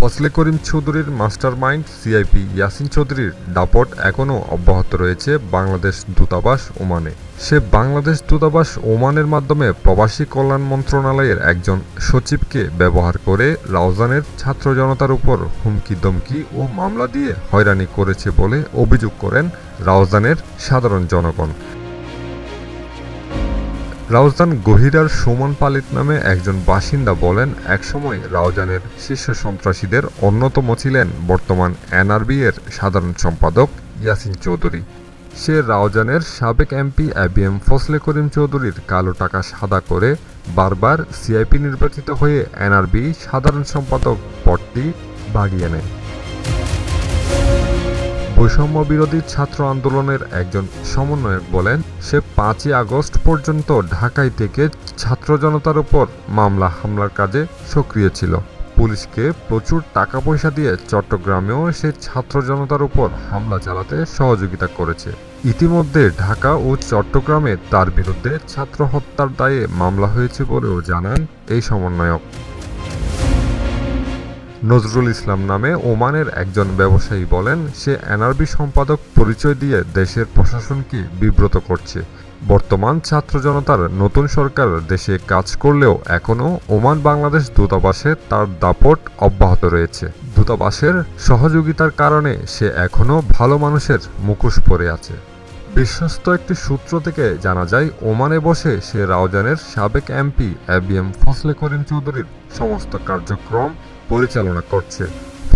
ফজলে করিম চৌধুরীর mastermind CIP Yasin চৌধুরীর দাপট এখনও অব্যাহত রয়েছে বাংলাদেশ দূতাবাস ওমানে। সে বাংলাদেশ দূতাবাস ওমানের মাধ্যমে প্রবাসী কল্যাণ মন্ত্রণালয়ের একজন সচিবকে ব্যবহার করে রাউজানের ছাত্র জনতার উপর হুমকি-ধমকি ও মামলা দিয়ে হয়রানি করেছে বলে অভিযোগ করেন রাউজানের সাধারণ জনগণ। রাউজান গহিরার সুমন পালিত নামে একজন বাসিন্দা বলেন, একসময় রাউজানের শীর্ষ সন্ত্রাসীদের অন্যতম ছিলেন বর্তমান এনআরবি এর সাধারণ সম্পাদক ইয়াসিন চৌধুরী। সে রাউজানের সাবেক এমপি এবিএম ফজলে করিম চৌধুরীর কালো টাকা সাদা করে বারবার সিআইপি নির্বাচিত হয়ে এনআরবি সাধারণ সম্পাদক পদটি বাগিয়ে নেয়। বৈষম্য বিরোধী ছাত্র আন্দোলনের একজন সমন্বয়ক বলেন, সে ৫ই আগস্ট পর্যন্ত ঢাকায় থেকে ছাত্র জনতার উপর মামলা হামলার কাজে সক্রিয় ছিল। পুলিশকে প্রচুর টাকা পয়সা দিয়ে চট্টগ্রামেও সে ছাত্র জনতার উপর হামলা চালাতে সহযোগিতা করেছে। ইতিমধ্যে ঢাকা ও চট্টগ্রামে তার বিরুদ্ধে ছাত্র হত্যার দায়ে মামলা হয়েছে বলেও জানান এই সমন্বয়ক। নজরুল ইসলাম নামে ওমানের একজন ব্যবসায়ী বলেন, সে এনআরবি সম্পাদক পরিচয় দিয়ে দেশের প্রশাসনকে বিব্রত করছে। বর্তমান ছাত্র জনতার নতুন সরকার দেশে কাজ করলেও এখনও ওমান বাংলাদেশ দূতাবাসে তার দাপট অব্যাহত রয়েছে। দূতাবাসের সহযোগিতার কারণে সে এখনও ভালো মানুষের মুখোশ পরে আছে। বিশ্বস্ত একটি সূত্র থেকে জানা যায়, ওমানে বসে সে রাউজানের সাবেক এমপি এবিএম ফজলে করিম চৌধুরীর সমস্ত কার্যক্রম পরিচালনা করছে।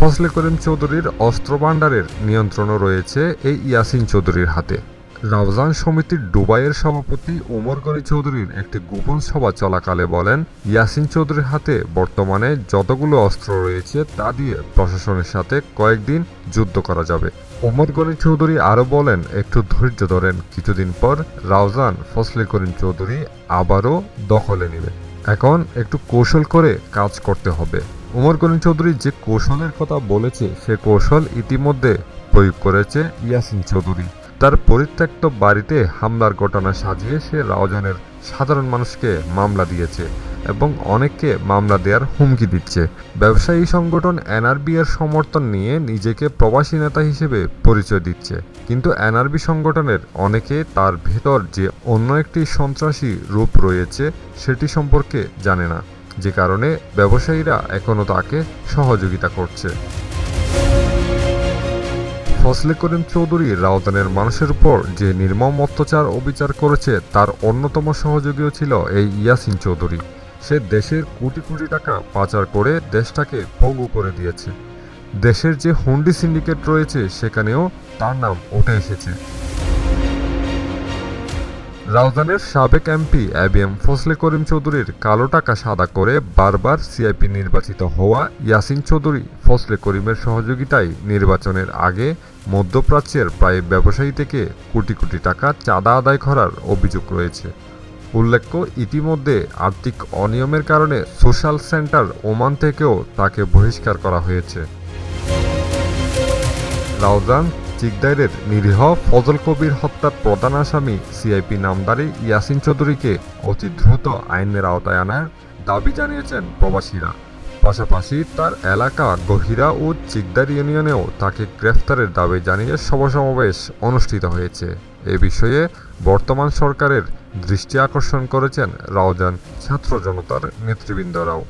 ফজলে করিম চৌধুরীর অস্ত্র ভান্ডারের নিয়ন্ত্রণও রয়েছে এই ইয়াসিন চৌধুরীর হাতে। রাউজান সমিতির দুবাইয়ের সভাপতি ওমর গনি চৌধুরীর একটি গোপন সভা চলাকালে বলেন, ইয়াসিন চৌধুরীর হাতে বর্তমানে যতগুলো অস্ত্র রয়েছে তা দিয়ে প্রশাসনের সাথে কয়েকদিন যুদ্ধ করা যাবে। ওমর গনি চৌধুরী আরও বলেন, একটু ধৈর্য ধরেন, কিছুদিন পর রাউজান ফজলে করিম চৌধুরী আবারও দখলে নেবে। এখন একটু কৌশল করে কাজ করতে হবে। ওমর গনি চৌধুরী যে কৌশলের কথা বলেছে সে কৌশল ইতিমধ্যে প্রয়োগ করেছে ইয়াসিন চৌধুরী। তার পরিত্যক্ত বাড়িতে হামলার ঘটনা সাজিয়ে সে রাউজানের সাধারণ মানুষকে মামলা দিয়েছে এবং অনেককে মামলা দেওয়ার হুমকি দিচ্ছে। ব্যবসায়ী সংগঠন এনআরবি এর সমর্থন নিয়ে নিজেকে প্রবাসী নেতা হিসেবে পরিচয় দিচ্ছে, কিন্তু এনআরবি সংগঠনের অনেকে তার ভেতর যে অন্য একটি সন্ত্রাসী রূপ রয়েছে সেটি সম্পর্কে জানে না, যে কারণে ব্যবসায়ীরা এখনও তাকে সহযোগিতা করছে। ফজলে করিম চৌধুরী রাউজানের মানুষের উপর যে নির্মম অত্যাচার ও বিচার করেছে তার অন্যতম সহযোগীও ছিল এই ইয়াসিন চৌধুরী। সে দেশের কোটি কোটি টাকা পাচার করে দেশটাকে পঙ্গু করে দিয়েছে। দেশের যে হুন্ডি সিন্ডিকেট রয়েছে সেখানেও তার নাম উঠে এসেছে। রাউজানের সাবেক এমপি এবিএম ফজলে করিম চৌধুরীর কালো টাকা সাদা করে বারবার সিআইপি নির্বাচিত হওয়া ইয়াসিন চৌধুরী ফজলে করিমের সহযোগিতায় নির্বাচনের আগে মধ্যপ্রাচ্যের প্রায় ব্যবসায়ী থেকে কোটি কোটি টাকা চাঁদা আদায় করার অভিযোগ রয়েছে। উল্লেখ্য, ইতিমধ্যে আর্থিক অনিয়মের কারণে সোশ্যাল সেন্টার ওমান থেকেও তাকে বহিষ্কার করা হয়েছে। রাউজান চিকদাইরের নিরীহ ফজল কবির হত্যার প্রধান আসামি সিআইপি নামধারী ইয়াসিন চৌধুরীকে অতি দ্রুত আইনের আওতায় আনার দাবি জানিয়েছেন প্রবাসীরা। পাশাপাশি তার এলাকা গহিরা ও চিকদার ইউনিয়নেও তাকে গ্রেফতারের দাবি জানিয়ে সভা-সমাবেশ অনুষ্ঠিত হয়েছে। এ বিষয়ে বর্তমান সরকারের দৃষ্টি আকর্ষণ করেছেন রাউজান ছাত্র জনতার নেতৃবৃন্দরাও।